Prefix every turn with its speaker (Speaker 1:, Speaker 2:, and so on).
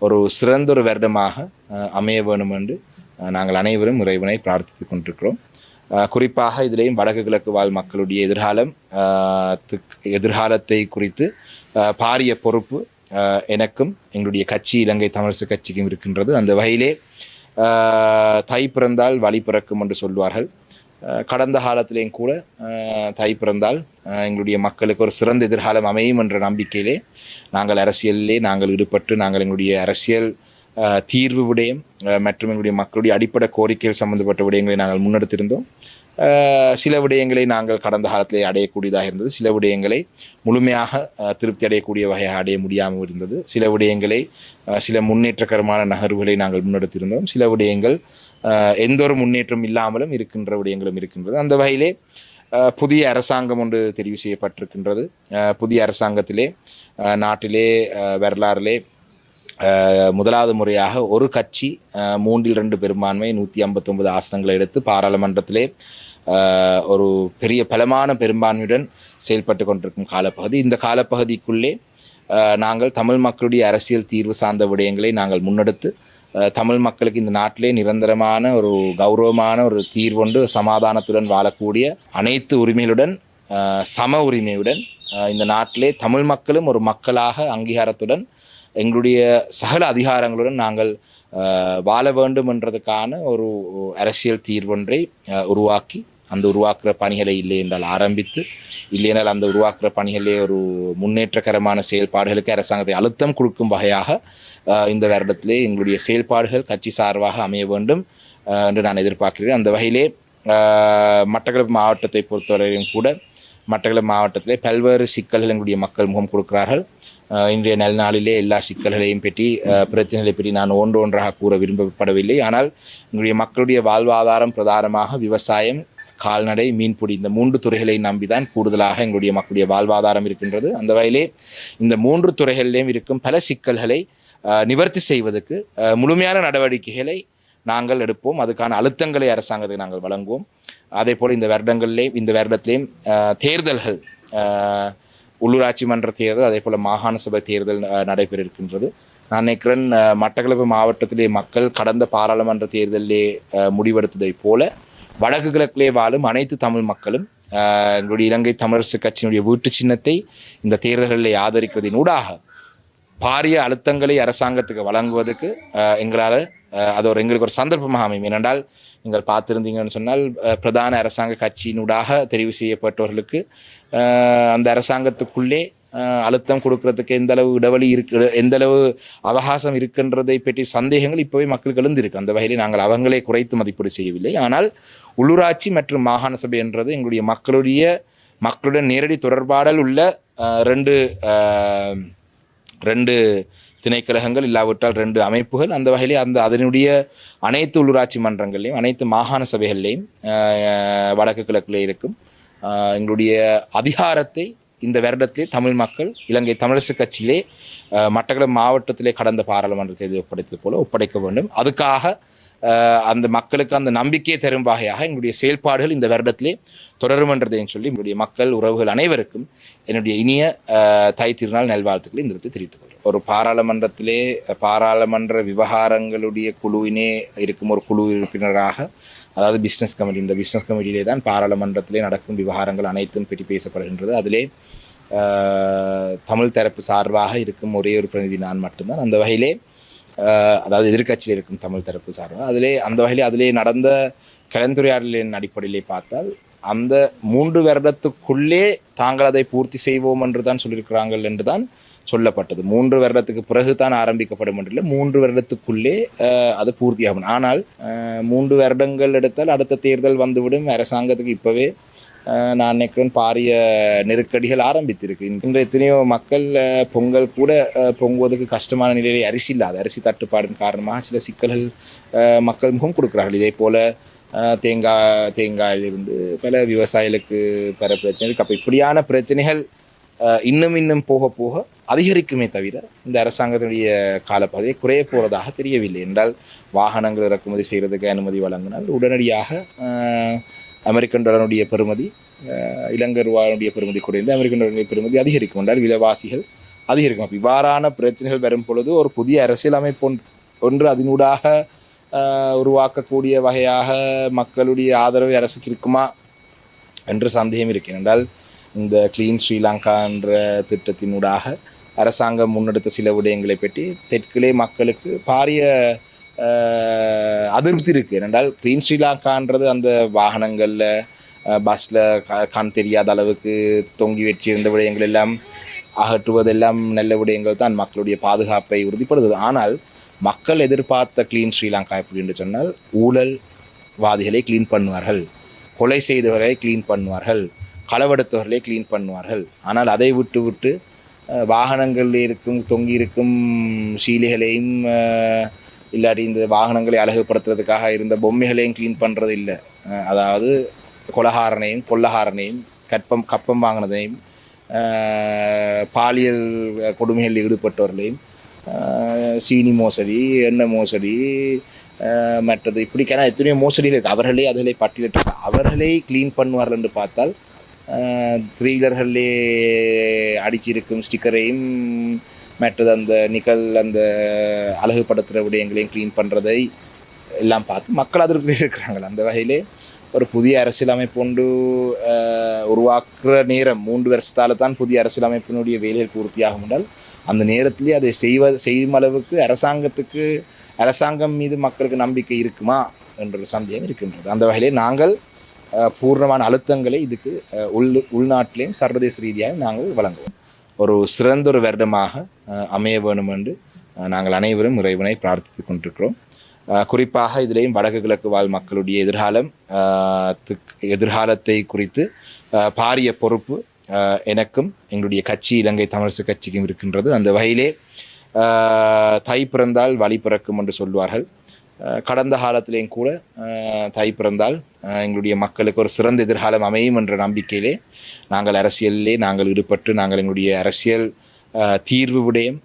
Speaker 1: ஒரு சிறந்த ஒரு வருடமாக அமைய வேணும் என்று நாங்கள் அனைவரும் இறைவனை பிரார்த்தித்து கொண்டிருக்கிறோம். குறிப்பாக இதிலேயும் வடக்கு கிழக்கு வாழ் மக்களுடைய எதிர்காலத்தை குறித்து பாரிய பொறுப்பு எனக்கும் எங்களுடைய கட்சி இலங்கை தமிழரசு கட்சிக்கும் இருக்கின்றது. அந்த வகையிலே தை பிறந்தால் வழி பிறக்கும் என்று சொல்வார்கள். கடந்த காலத்திலேயும் கூட தை பிறந்தால் எங்களுடைய மக்களுக்கு ஒரு சிறந்த எதிர்காலம் அமையும் என்ற நம்பிக்கையிலே நாங்கள் அரசியலிலே நாங்கள் ஈடுபட்டு நாங்கள் எங்களுடைய அரசியல் தீர்வு விடயம் மற்றும் எங்களுடைய மக்களுடைய அடிப்படை கோரிக்கைகள் சம்பந்தப்பட்ட விடயங்களை நாங்கள் முன்னெடுத்திருந்தோம். சில விடயங்களை நாங்கள் கடந்த காலத்திலே அடையக்கூடியதாக இருந்தது, சில விடயங்களை முழுமையாக திருப்தி அடையக்கூடிய வகையாக அடைய முடியாமல் இருந்தது, சில விடயங்களை சில முன்னேற்றகரமான நகர்வுகளை நாங்கள் முன்னெடுத்திருந்தோம், சில விடயங்கள் எந்த ஒரு முன்னேற்றம் இல்லாமலும் இருக்கின்ற விடயங்களும் இருக்கின்றது. அந்த வகையிலே புதிய அரசாங்கம் ஒன்று தெரிவு செய்யப்பட்டிருக்கின்றது. புதிய அரசாங்கத்திலே நாட்டிலே வரலாறிலே முதலாவது முறையாக ஒரு கட்சி 3/2 பெரும்பான்மை 159 ஆசனங்களை எடுத்து பாராளுமன்றத்திலே ஒரு பெரிய பலமான பெரும்பான்மையுடன் செயல்பட்டு கொண்டிருக்கும் காலப்பகுதி. இந்த காலப்பகுதிக்குள்ளே நாங்கள் தமிழ் மக்களுடைய அரசியல் தீர்வு சார்ந்த விடயங்களை நாங்கள் முன்னெடுத்து தமிழ் மக்களுக்கு இந்த நாட்டிலே நிரந்தரமான ஒரு கௌரவமான ஒரு தீர்வொண்டு சமாதானத்துடன் வாழக்கூடிய அனைத்து உரிமைகளுடன் சம உரிமையுடன் இந்த நாட்டிலே தமிழ் மக்களும் ஒரு மக்களாக அங்கீகாரத்துடன் எங்களுடைய சகல அதிகாரங்களுடன் நாங்கள் வாழ வேண்டும் என்றதுக்கான ஒரு அரசியல் தீர்வொன்றை உருவாக்கி அந்த உருவாக்குற பணிகளை இல்லை என்றால் ஆரம்பித்து, இல்லையென்றால் அந்த உருவாக்குற பணிகளே ஒரு முன்னேற்றகரமான செயல்பாடுகளுக்கு அரசாங்கத்தை அழுத்தம் கொடுக்கும் வகையாக இந்த வருடத்திலே எங்களுடைய செயல்பாடுகள் கட்சி சார்பாக அமைய வேண்டும் என்று நான் எதிர்பார்க்கிறேன். அந்த வகையிலே மட்டக்களப்பு மாவட்டத்தை பொறுத்தவரையும் கூட மட்டக்களப்பு மாவட்டத்திலே பல்வேறு சிக்கல்கள் எங்களுடைய மக்கள் முகம் கொடுக்கிறார்கள். இன்றைய நல்நாளிலே எல்லா சிக்கல்களையும் பற்றி பிரச்சனைகளை பற்றி நான் ஒன்றாக கூற விரும்பப்படவில்லை. ஆனால் எங்களுடைய மக்களுடைய வாழ்வாதாரம் பிரதானமாக விவசாயம், கால்நடை, மீன்பிடி, இந்த 3 துறைகளை நம்பிதான் கூடுதலாக எங்களுடைய மக்களுடைய வாழ்வாதாரம் இருக்கின்றது. அந்த வகையிலே இந்த 3 துறைகளிலேயும் இருக்கும் பல சிக்கல்களை நிவர்த்தி செய்வதற்கு முழுமையான நடவடிக்கைகளை நாங்கள் எடுப்போம். அதுக்கான அழுத்தங்களை அரசாங்கத்தை நாங்கள் வழங்குவோம். அதே போல் இந்த வருடத்திலேயும் தேர்தல்கள், உள்ளூராட்சி மன்ற தேர்தல், அதே போல் மாகாண சபை தேர்தல் நடைபெற இருக்கின்றது. நான் நினைக்கிறேன் மட்டக்களப்பு மாவட்டத்திலே மக்கள் கடந்த பாராளுமன்ற தேர்தலிலே முடிவெடுத்ததை போல வடக்கு கிழக்கிலே வாழும் அனைத்து தமிழ் மக்களும் எங்களுடைய இலங்கை தமிழரசு கட்சியினுடைய வீட்டு சின்னத்தை இந்த தேர்தல்களில் ஆதரிக்கிறதின் ஊடாக பாரிய அழுத்தங்களை அரசாங்கத்துக்கு வழங்குவதற்கு எங்களால் அது எங்களுக்கு ஒரு சந்தர்ப்பமாக அமையும். ஏனென்றால் நீங்கள் பார்த்துருந்தீங்கன்னு சொன்னால் பிரதான அரசாங்க கட்சியினூடாக தெரிவு செய்யப்பட்டவர்களுக்கு அந்த அரசாங்கத்துக்குள்ளே அழுத்தம் கொடுக்கறதுக்கு எந்தளவு இடைவெளி எந்தளவு அவகாசம் இருக்கின்றதை பற்றி சந்தேகங்கள் இப்போவே மக்களுக்கு எழுந்திருக்கு. அந்த வகையில் நாங்கள் அவங்களே குறைத்து மதிப்பீடு செய்யவில்லை. ஆனால் உள்ளூராட்சி மற்றும் மாகாண சபை என்றது எங்களுடைய மக்களுடன் நேரடி தொடர்பாடல் உள்ள ரெண்டு திணைக்கழகங்கள், இல்லாவிட்டால் 2 அமைப்புகள். அந்த வகையிலே அதனுடைய அனைத்து உள்ளூராட்சி மன்றங்கள்லையும் அனைத்து மாகாண சபைகள்லையும் வடக்கு கிழக்கிலே இருக்கும் எங்களுடைய அதிகாரத்தை இந்த வருடத்திலே தமிழ் மக்கள் இலங்கை தமிழரசு கட்சியிலே மட்டக்களப்பு மாவட்டத்திலே கடந்த பாராளுமன்ற தேர்தல் ஒப்படைத்தது போல ஒப்படைக்க வேண்டும். அதுக்காக அந்த மக்களுக்கு அந்த நம்பிக்கையை தரும் வகையாக எங்களுடைய செயல்பாடுகள் இந்த வருடத்திலே தொடரும் என்றதையும் சொல்லி எங்களுடைய மக்கள் உறவுகள் அனைவருக்கும் என்னுடைய இனிய தை திருநாள் நல்வாழ்த்துக்களை இந்த இடத்தை தெரிவித்துக் கொள்கிறேன். ஒரு பாராளுமன்றத்திலே பாராளுமன்ற விவகாரங்களுடைய குழுவினே இருக்கும் ஒரு குழு உறுப்பினராக, அதாவது பிஸ்னஸ் கமிட்டி, இந்த பிஸ்னஸ் கமிட்டியிலே தான் பாராளுமன்றத்திலே நடக்கும் விவகாரங்கள் அனைத்தும் பற்றி பேசப்படுகின்றது. அதிலே தமிழ் தரப்பு சார்பாக இருக்கும் ஒரே ஒரு பிரதிநிதி நான் மட்டும்தான். அந்த வகையிலே அதாவது எதிர்கட்சியில் இருக்கும் தமிழ் தரப்பு சார்பாக அந்த வகையிலே அதிலே நடந்த கலந்துரையாடலின் அடிப்படையிலே பார்த்தால் அந்த 3 வருடத்துக்குள்ளே தாங்கள் அதை பூர்த்தி செய்வோம் என்று தான் சொல்லியிருக்கிறார்கள் என்று தான் சொல்லப்பட்டது. 3 வருடத்துக்கு பிறகு தான் ஆரம்பிக்கப்படும் என்றில்லை, 3 வருடத்துக்குள்ளே அது பூர்த்தியாகும். ஆனால் 3 வருடங்கள் எடுத்தால் அடுத்த தேர்தல் வந்துவிடும். அரசாங்கத்துக்கு இப்போவே நான் நினைக்கிறேன் பாரிய நெருக்கடிகள் ஆரம்பித்திருக்கு. இன்று எத்தனையோ மக்கள் பொங்கல் கூட பொங்குவதற்கு கஷ்டமான நிலையிலே அரிசி தட்டுப்பாடின் காரணமாக சில சிக்கல்கள் மக்கள் முகம் கொடுக்கிறார்கள். இதே போல் தேங்காயிலிருந்து பல விவசாயிகளுக்கு பல பிரச்சனைகள், அப்போ இப்படியான பிரச்சனைகள் இன்னும் போக போக அதிகரிக்குமே தவிர இந்த அரசாங்கத்தினுடைய காலப்பகுதியை குறைய போவதாக தெரியவில்லை. என்றால் வாகனங்கள் இறக்குமதி செய்கிறதுக்கு அனுமதி வழங்கினால் உடனடியாக அமெரிக்கன் டாலருடைய பெறுமதி, இலங்கை ரூபாயுடைய பெறுமதி குறைந்து அமெரிக்கன் டாலருடைய பெறுமதி அதிகரிக்கும் என்றால் விலைவாசிகள் அதிகரிக்கும். அப்போ இவ்வாறான பிரச்சனைகள் வரும் பொழுது ஒரு புதிய அரசியலமைப்பு ஒன்று அதனூடாக உருவாக்கக்கூடிய வகையாக மக்களுடைய ஆதரவு அரசுக்கு இருக்குமா என்று சந்தேகம் இருக்கு. என்றால் இந்த கிளீன் ஸ்ரீலங்கா என்ற திட்டத்தினூடாக அரசாங்கம் முன்னெடுத்த சில விடயங்களை பற்றி தெற்கிலே மக்களுக்கு பாரிய அதிருப்தி இருக்குது. என்றால் கிளீன் ஸ்ரீலங்கான்றது அந்த வாகனங்களில் பஸ்ஸில் கண் தெரியாத அளவுக்கு தொங்கி வச்சிருந்த விடயங்கள் எல்லாம் அகற்றுவதெல்லாம் நல்ல விடயங்கள் தான், மக்களுடைய பாதுகாப்பை உறுதிப்படுத்துது. ஆனால் மக்கள் எதிர்பார்த்த கிளீன் ஸ்ரீலங்கா எப்படி என்று சொன்னால் ஊழல்வாதிகளை க்ளீன் பண்ணுவார்கள், கொலை செய்தவர்களை க்ளீன் பண்ணுவார்கள், களவெடுத்தவர்களை க்ளீன் பண்ணுவார்கள். ஆனால் அதை விட்டு வாகனங்களில் இருக்கும் தொங்கி இருக்கும் சீலைகளையும் இல்லாட்டி இந்த வாகனங்களை அழகுபடுத்துறதுக்காக இருந்த பொம்மைகளையும் க்ளீன் பண்ணுறது இல்லை. அதாவது கொலகாரனையும் கொள்ளகாரனையும் கப்பம் வாங்கினதையும் பாலியல் கொடுமைகளில் ஈடுபட்டவர்களையும் சீனி மோசடி, எண்ணெய் மோசடி, மற்றது இப்படிக்கான எத்தனையோ மோசடிகள் இருக்குது. அவர்களே அதிலே பட்டியலிட்டு அவர்களே க்ளீன் பண்ணுவார்கள் என்று பார்த்தால் த்ரீலர்களே அடிச்சிருக்கும் ஸ்டிக்கரையும் மற்றது அந்த அந்த அழகுபடுத்துகிற விடயங்களையும் க்ளீன் பண்ணுறதை எல்லாம் பார்த்து மக்கள் அதிருப்தியில் இருக்கிறாங்க. அந்த வகையிலே ஒரு புதிய அரசியலமைப்பு ஒன்று உருவாக்குற நேரம் 3 வருஷத்தால் தான் புதிய அரசியலமைப்பினுடைய வேலைகள் பூர்த்தியாகும் என்றால் அந்த நேரத்திலே அதை செய்யும் அளவுக்கு அரசாங்கம் மீது மக்களுக்கு நம்பிக்கை இருக்குமா என்ற சந்தேகம் இருக்கின்றது. அந்த வகையிலே நாங்கள் பூர்ணமான அழுத்தங்களை இதுக்கு உள்நாட்டிலேயும் சர்வதேச ரீதியாக நாங்கள் வழங்குவோம். ஒரு சிறந்த ஒரு வருடமாக அமைய வேணும் என்று நாங்கள் அனைவரும் இறைவனை பிரார்த்தித்து கொண்டிருக்கிறோம். குறிப்பாக இதிலேயும் வடக்கு கிழக்கு வாழ் மக்களுடைய எதிர்காலத்தை குறித்து பாரிய பொறுப்பு எனக்கும் எங்களுடைய கட்சி இலங்கை தமிழரசு கட்சிக்கும் இருக்கின்றது. அந்த வகையிலே தை பிறந்தால் வழி பிறக்கும் என்று சொல்வார்கள். கடந்த காலத்திலேயும் கூட தை பிறந்தால் எங்களுடைய மக்களுக்கு ஒரு சிறந்த எதிர்காலம் அமையும் என்ற நம்பிக்கையிலே நாங்கள் அரசியலிலே நாங்கள் ஈடுபட்டு நாங்கள் எங்களுடைய அரசியல் தீர்வு விடயம்